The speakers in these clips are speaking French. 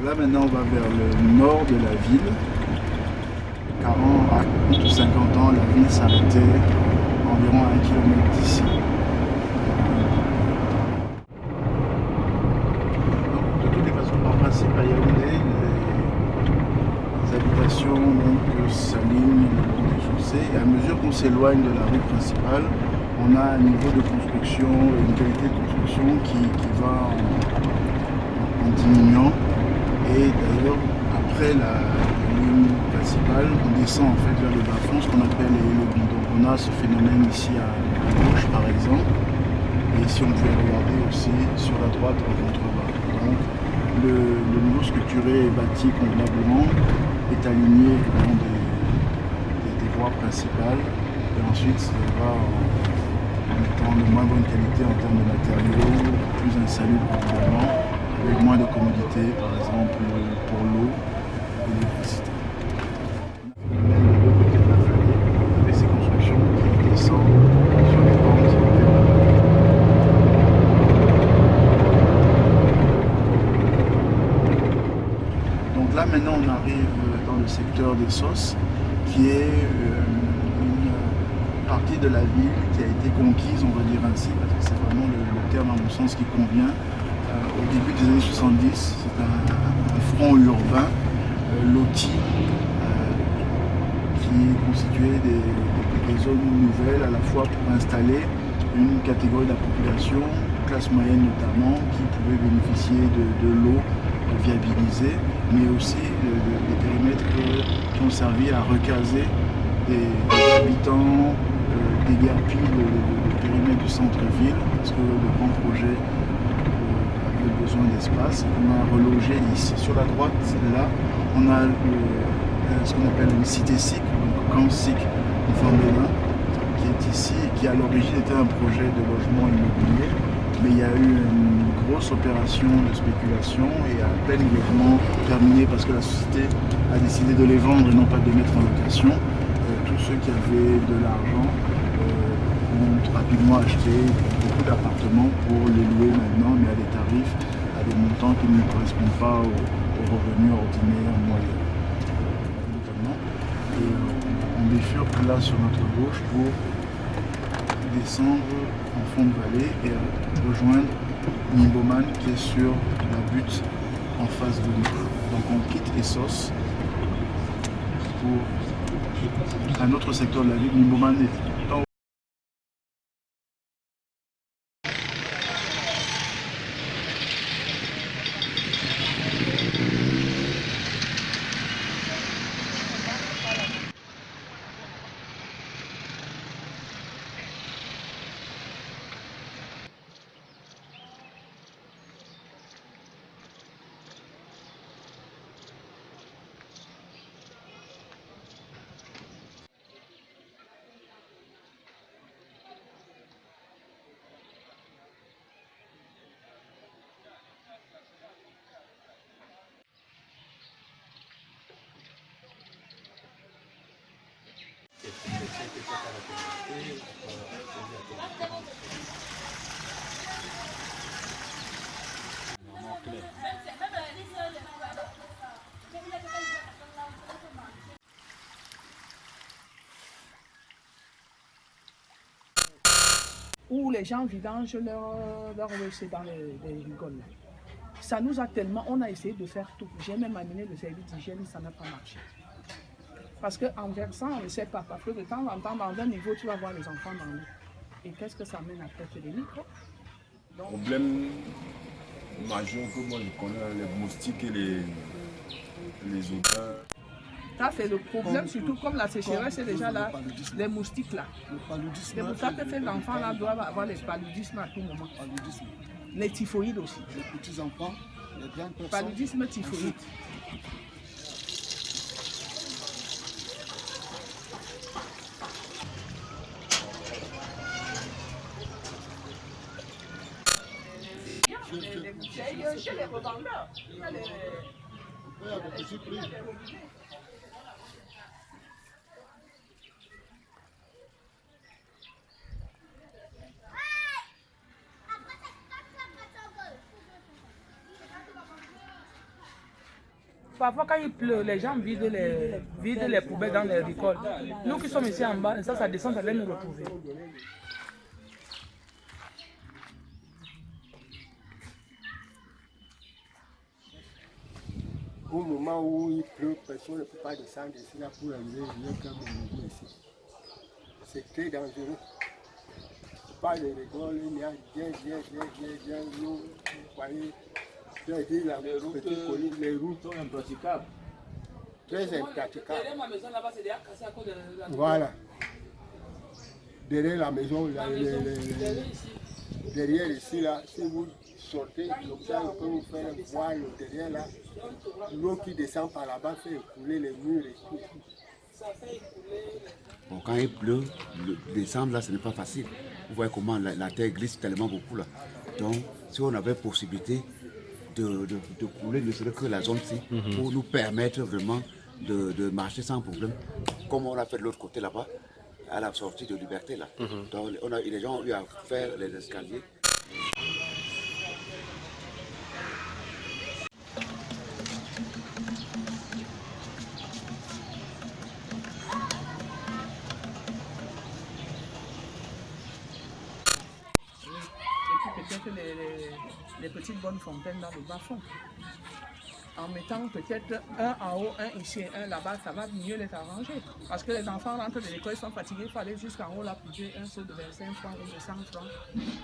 Là maintenant on va vers le nord de la ville. 40 ou 50 ans, la ville s'arrêtait environ à 1 km d'ici. De toutes les façons, par principe, à Yaoundé, les habitations s'alignent le long des chaussées. Et à mesure qu'on s'éloigne de la rue principale, on a un niveau de construction, une qualité de construction qui va en diminuant. Et d'ailleurs, après la ligne principale, on descend en fait vers le bas-fond, ce qu'on appelle les lobbies. Donc on a ce phénomène ici à gauche par exemple, et si on pouvait regarder aussi sur la droite en contrebas. Donc le niveau structuré et bâti convenablement est aligné le long des voies principales, et ensuite ça va en étant de moins bonne qualité en termes de matériaux, plus insalubre évidemment, avec moins de commodité, par exemple pour l'eau et l'électricité. On a fait de l'autre côté de la vallée, avec ces constructions qui descendent sur les pentes vers la vallée. Donc là maintenant on arrive dans le secteur des Sosses, qui est une partie de la ville qui a été conquise, on va dire ainsi, parce que c'est vraiment le terme à mon sens qui convient. Au début des années 70, c'est un front urbain loti qui constituait des zones nouvelles à la fois pour installer une catégorie de la population, classe moyenne notamment, qui pouvait bénéficier de l'eau viabilisée, mais aussi des périmètres qui ont servi à recaser des habitants, déguerpir le périmètre du centre-ville, parce que le grand projet besoin d'espace. On a relogé ici sur la droite, là, on a ce qu'on appelle une cité SIC, donc camp SIC de Fambéna, qui est ici et qui à l'origine était un projet de logement immobilier, mais il y a eu une grosse opération de spéculation et à peine le logement terminé parce que la société a décidé de les vendre et non pas de les mettre en location. Tous ceux qui avaient de l'argent ont rapidement acheté beaucoup d'appartements pour les louer maintenant, mais à des tarifs, à des montants qui ne correspondent pas aux revenus ordinaires moyens. Et on bifurque là sur notre gauche pour descendre en fond de vallée et rejoindre Nimboman qui est sur la butte en face de nous. Donc on quitte Essos pour un autre secteur de la ville. Nimboman est en où les gens vidangent leur WC dans les rigoles. Ça nous a tellement, on a essayé de faire tout. J'ai même amené le service d'hygiène, ça n'a pas marché. Parce qu'en versant, on ne sait pas. Parce que de temps en temps, dans un niveau, tu vas voir les enfants dans l'eau. Et qu'est-ce que ça mène après? C'est des microbes. Le problème majeur que moi je connais, les moustiques et les odeurs. Ça, c'est le problème, surtout comme la sécheresse, c'est déjà là, les moustiques là. C'est pour ça que ces enfants-là doivent avoir les paludismes à tout moment. Les typhoïdes aussi. Les petits-enfants, les grandes personnes. Paludisme, typhoïde. Les bouteilles chez les revendeurs. Oui, à des petits prix. Parfois, quand il pleut, les gens vident les poubelles dans les récoltes. Nous qui sommes ici en bas, ça descend, ça vient nous retrouver. Au moment où il pleut, personne ne peut pas descendre ici là pour arriver comme au niveau ici. C'est très dangereux. Pas de rigole, il y a bien l'eau, vous voyez, les routes sont impraticables. Très impraticables. Derrière ma maison là-bas, c'est déjà cassé à cause de la... Voilà. Derrière la maison, derrière ici, là, si vous sortez, comme ça, on peut vous faire voir le derrière là. L'eau qui descend par là-bas fait écouler les murs et tout. Bon, quand il pleut, descendre là, ce n'est pas facile. Vous voyez comment la terre glisse tellement beaucoup là. Donc, si on avait possibilité de couler ne serait que la zone-ci, pour nous permettre vraiment de marcher sans problème, comme on l'a fait de l'autre côté là-bas, à la sortie de Liberté là. Donc, les gens ont eu à faire les escaliers. Peut-être les petites bonnes fontaines dans le bas-fond. En mettant peut-être un en haut, un ici et un là-bas, ça va mieux les arranger. Parce que les enfants rentrent de l'école, ils sont fatigués, il faut aller jusqu'en haut là, puiser un seau de 25 francs ou de 100 francs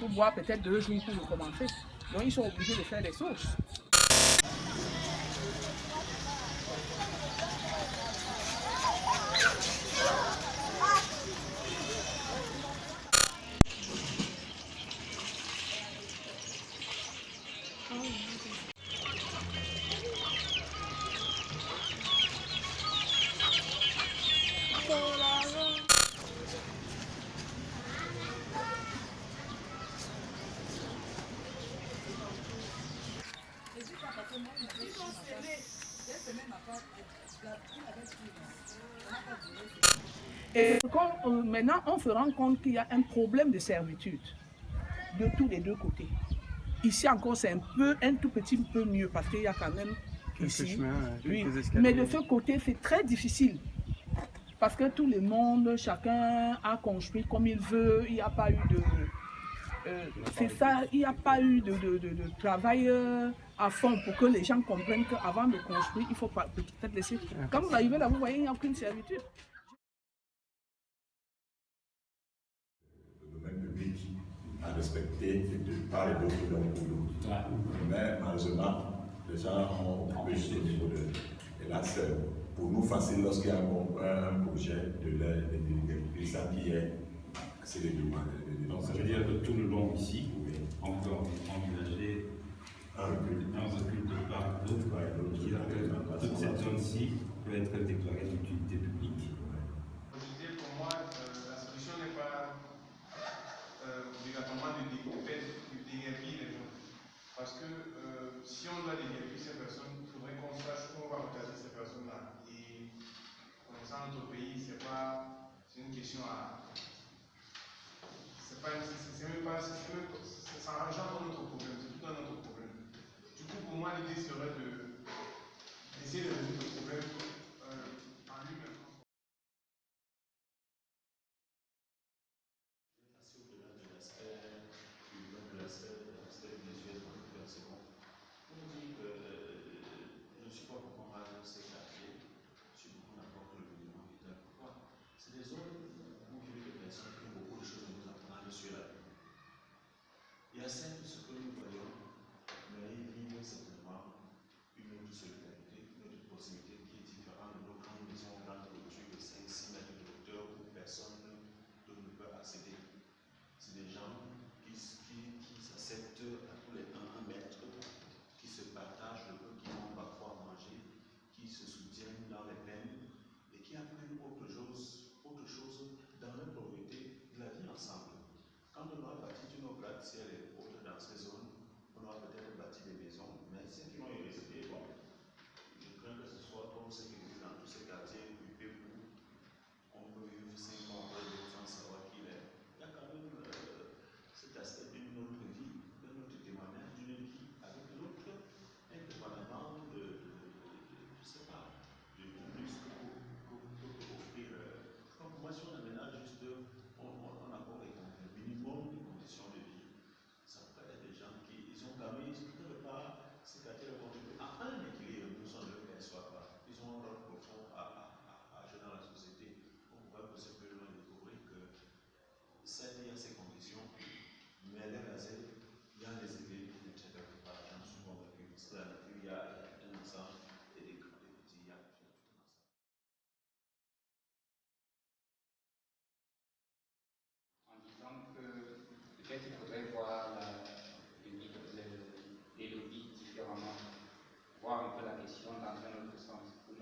pour boire peut-être 2 jours pour recommencer. Donc ils sont obligés de faire des sources. Et maintenant, on se rend compte qu'il y a un problème de servitude de tous les deux côtés. Ici encore, c'est un tout petit peu mieux parce qu'il y a quand même ici, oui. Mais de ce côté, c'est très difficile parce que tout le monde, chacun a construit comme il veut. Il n'y a pas eu de... c'est ça, il n'y a pas eu de travail à fond pour que les gens comprennent qu'avant de construire, il faut peut-être laisser... Quand vous arrivez là, vous voyez, il n'y a aucune servitude. À respecter de part et d'autre de mon boulot. Mais malheureusement, les gens ont occupé ce niveau de... Et là, c'est pour nous facile lorsqu'il y a un projet de l'aide, ça qui est assez les demandes. Donc ça veut dire que tout le long ici, on peut envisager un recul de part et d'autre. Toute cette zone-ci peut être déclarée d'utilité publique. Pour moi, la solution n'est pas obligatoirement de déguerpir les gens. Parce que si on doit déguerpir ces personnes, il faudrait qu'on sache où on va recaser ces personnes-là. Et connaissant notre pays, c'est une question à... Ça engendre notre problème, c'est tout un autre problème. Du coup, pour moi, l'idée serait d'essayer de résoudre le problème en lui-même. C'est des zones où il y a des personnes qui ont beaucoup de choses à nous apprendre sur la vie. Il y a certes ce que nous voyons, mais ils vivent certainement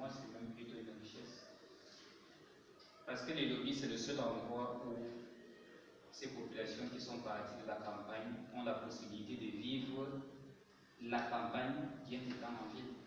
moi, c'est même plutôt une richesse. Parce que les lobbies, c'est le seul endroit où ces populations qui sont parties de la campagne ont la possibilité de vivre la campagne bien étant en ville.